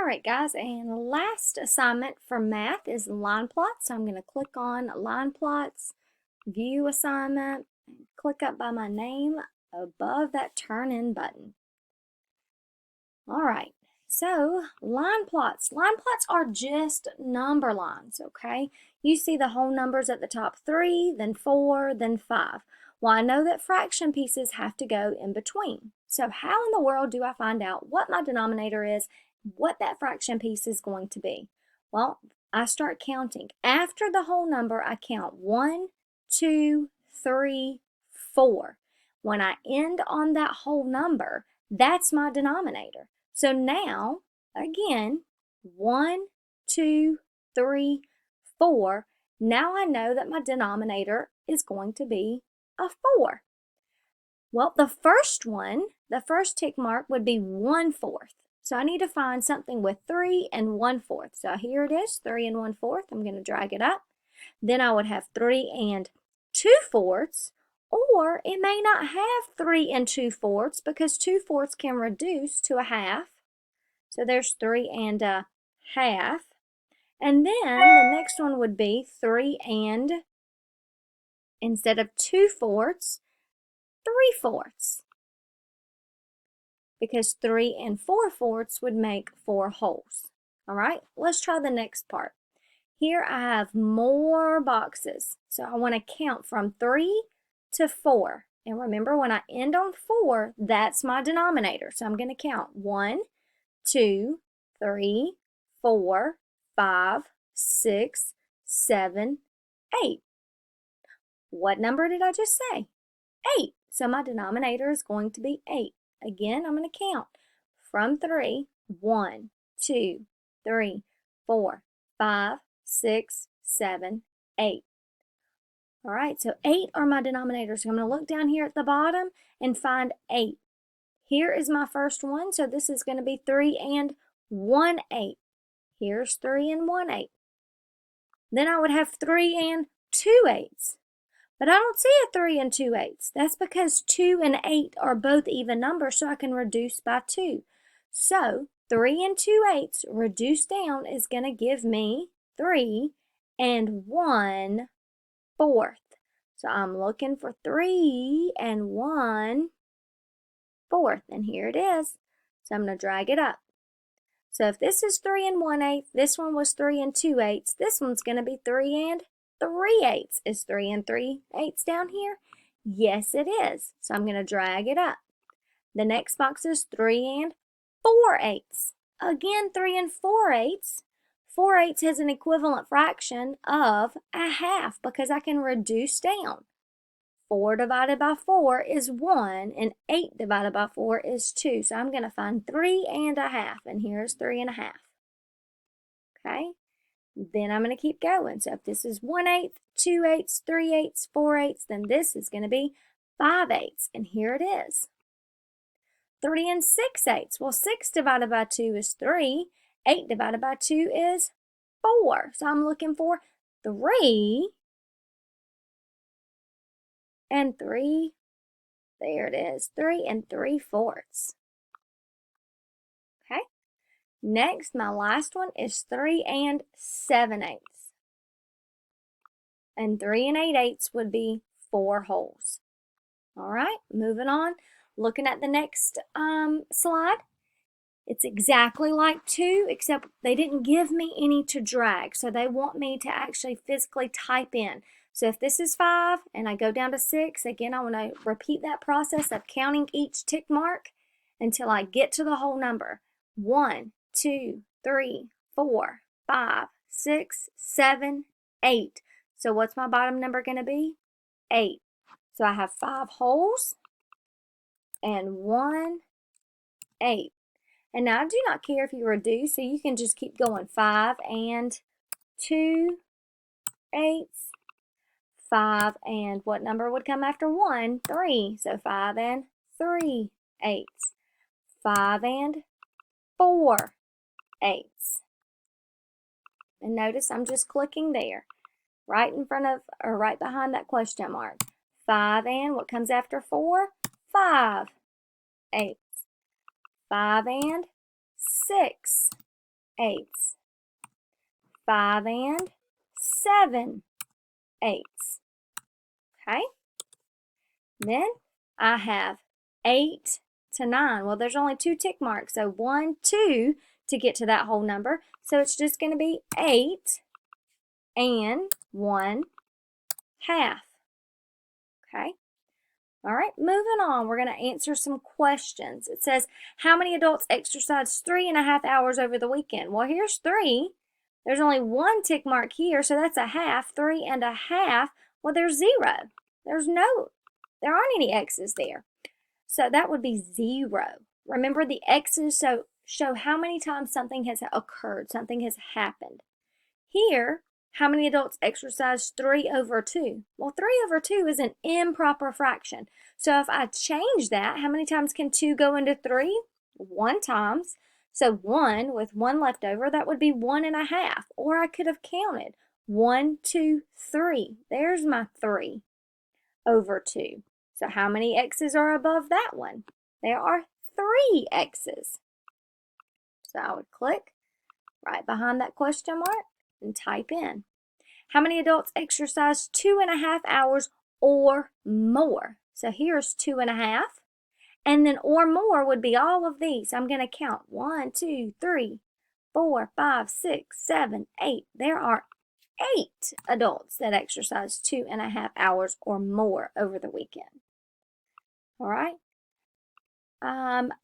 Alright guys, and last assignment for math is line plots. So I'm going to click on line plots, view assignment, and click up by my name above that turn in button. Alright, so line plots. Line plots are just number lines, okay? You see the whole numbers at the top 3, then 4, then 5. Well, I know that fraction pieces have to go in between. So how in the world do I find out what my denominator is, what that fraction piece is going to be? Well, I start counting. After the whole number, I count 1, 2, 3, 4. When I end on that whole number, that's my denominator. So now, again, 1, 2, 3, 4. Now I know that my denominator is going to be a 4. Well, the first one, the first tick mark would be 1/4. So I need to find something with 3 and 1/4. So here it is, 3 and 1/4. I'm going to drag it up. Then I would have 3 and 2/4, or it may not have 3 and 2/4 because 2/4 can reduce to a half. So there's 3 and a half. And then the next one would be 3 and, instead of 2/4, 3/4. Because 3 and 4/4 would make 4 wholes. All right, let's try the next part. Here I have more boxes. So I want to count from 3 to 4. And remember, when I end on 4, that's my denominator. So I'm going to count 1, 2, 3, 4, 5, 6, 7, 8. What number did I just say? 8. So my denominator is going to be 8. Again, I'm going to count from 3, 1, 2, 3, 4, 5, 6, 7, 8. All right, so 8 are my denominators. So I'm going to look down here at the bottom and find 8. Here is my first one, so this is going to be 3 and 1/8. Here's 3 and 1/8. Then I would have 3 and 2/8. But I don't see a 3 and 2/8. That's because 2 and 8 are both even numbers, so I can reduce by 2. So 3 and 2/8 reduced down is going to give me 3 and 1/4. So I'm looking for 3 and 1/4, and here it is. So I'm going to drag it up. So if this is 3 and 1/8, this one was 3 and 2/8, this one's going to be 3 and 3/8. Is 3 and 3/8 down here? Yes, it is. So I'm going to drag it up. The next box is 3 and 4/8. Again, 3 and 4/8. 4/8 has an equivalent fraction of a half because I can reduce down. 4 divided by 4 is 1, and 8 divided by 4 is 2. So I'm going to find 3 and a half, and here's 3 and a half. Okay? Then I'm going to keep going. So if this is 1/8, 2/8, 3/8, 4/8, then this is going to be 5/8. And here it is. 3 and 6/8. Well, 6 divided by 2 is 3. 8 divided by 2 is 4. So I'm looking for 3 and 3. There it is. 3 and 3/4. Okay. Next, my last one is 3 and 7/8. And 3 and 8/8 would be 4 wholes. All right, moving on. Looking at the next slide. It's exactly like 2, except they didn't give me any to drag. So they want me to actually physically type in. So if this is 5 and I go down to 6, again, I want to repeat that process of counting each tick mark until I get to the whole number. 1, 2, 3, 4, 5, 6, 7, 8. So what's my bottom number going to be? 8. So I have 5 wholes and 1/8. And now I do not care if you reduce, so you can just keep going. 5 and 2/8. 5 and what number would come after 1? 3. So 5 and 3/8. 5 and 4/8. And notice I'm just clicking there, right in front of, or right behind that question mark. 5 and what comes after 4? 5/8. 5 and 6/8. eighths. 5 and 7 eighths. Okay? Then I have 8 to 9. Well, there's only 2 tick marks, so 1, 2 to get to that whole number. So it's just going to be 8 and 1 half. Okay? All right, moving on, we're going to answer some questions. It says, how many adults exercise 3.5 hours over the weekend? Well, here's 3. There's only 1 tick mark here, so that's a half. 3.5. Well, there's 0. There aren't any x's there. So that would be 0. Remember, the x's show how many times something has occurred, something has happened. Here, how many adults exercise 3 over 2? Well, 3 over 2 is an improper fraction. So if I change that, how many times can 2 go into 3? 1 times. So 1 with 1 left over, that would be 1.5. Or I could have counted 1, 2, 3. There's my 3 over 2. So how many x's are above that one? There are 3 x's. So I would click right behind that question mark and type in. How many adults exercise 2.5 hours or more? So here's 2.5. And then or more would be all of these. I'm going to count 1, 2, 3, 4, 5, 6, 7, 8. There are 8 adults that exercise 2.5 hours or more over the weekend. All right.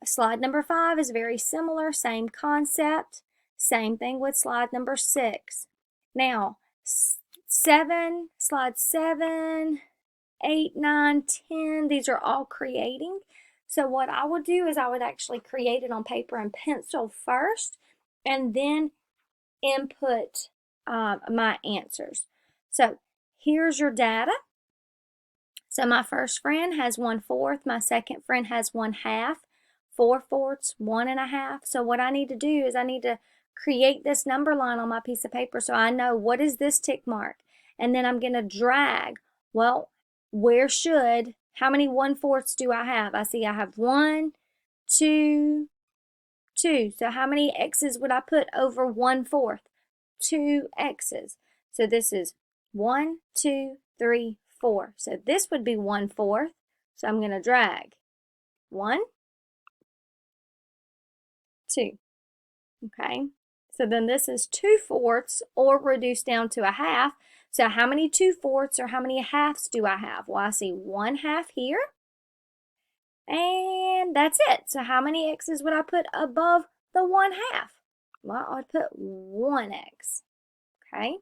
Slide number 5 is very similar, same concept. Same thing with slide number 6. Now, slide 7, 8, 9, 10, these are all creating. So what I would do is I would actually create it on paper and pencil first, and then input my answers. So here's your data. So my first friend has 1/4, my second friend has 1/2, 4/4, 1.5. So what I need to do is I need to create this number line on my piece of paper so I know what is this tick mark. And then I'm going to drag, well, how many 1/4 do I have? I see I have 1, 2, 2. So how many x's would I put over 1/4? 2 x's. So this is 1, 2, 3, 4. So this would be 1/4. So I'm going to drag 1, 2. Okay. So then this is 2/4 or reduced down to a half. So how many 2/4 or how many halves do I have? Well, I see 1/2 here. And that's it. So how many x's would I put above the 1/2? Well, I'd put 1x. Okay.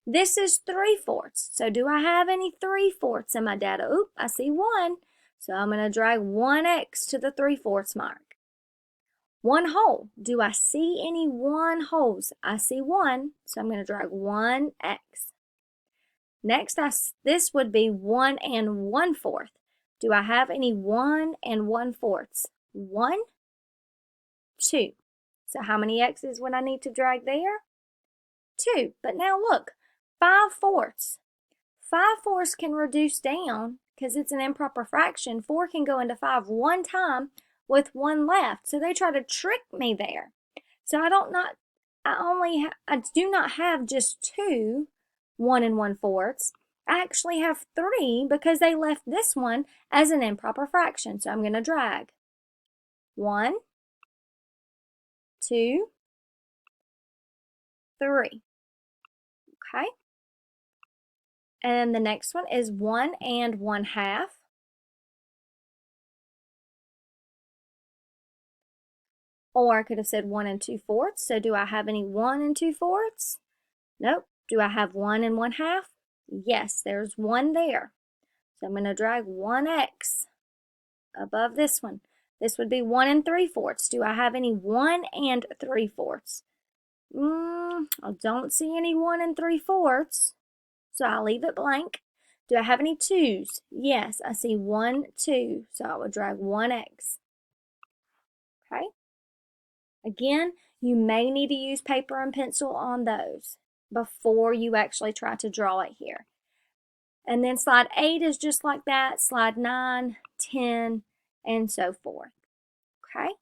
This is 3/4. So do I have any 3/4 in my data? Oop, I see 1. So I'm going to drag 1x to the 3/4 mark. 1 whole. Do I see any 1 wholes? I see 1. So I'm going to drag 1x. Next, this would be 1 and 1/4. Do I have any 1 and 1/4? 1, 2. So how many x's would I need to drag there? 2. But now look, 5/4. 5/4 can reduce down because it's an improper fraction. 4 can go into 5 one time with 1 left. So they try to trick me there. So I do not have just 2 1 and 1/4. I actually have 3 because they left this one as an improper fraction. So I'm going to drag 1, 2, 3. Okay. And the next one is 1 and 1/2. Or I could have said 1 and 2/4. So do I have any 1 and 2/4? Nope. Do I have 1 and 1/2? Yes, there's 1 there. So I'm going to drag 1x above this one. This would be 1 and 3/4. Do I have any 1 and 3/4? I don't see any 1 and 3/4. So I'll leave it blank. Do I have any 2s? Yes, I see 1, 2. So I would drag 1x. Okay. Again, you may need to use paper and pencil on those before you actually try to draw it here. And then slide 8 is just like that, slide 9, 10, and so forth. Okay?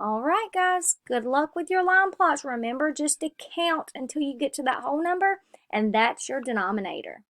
All right, guys, good luck with your line plots. Remember just to count until you get to that whole number, and that's your denominator.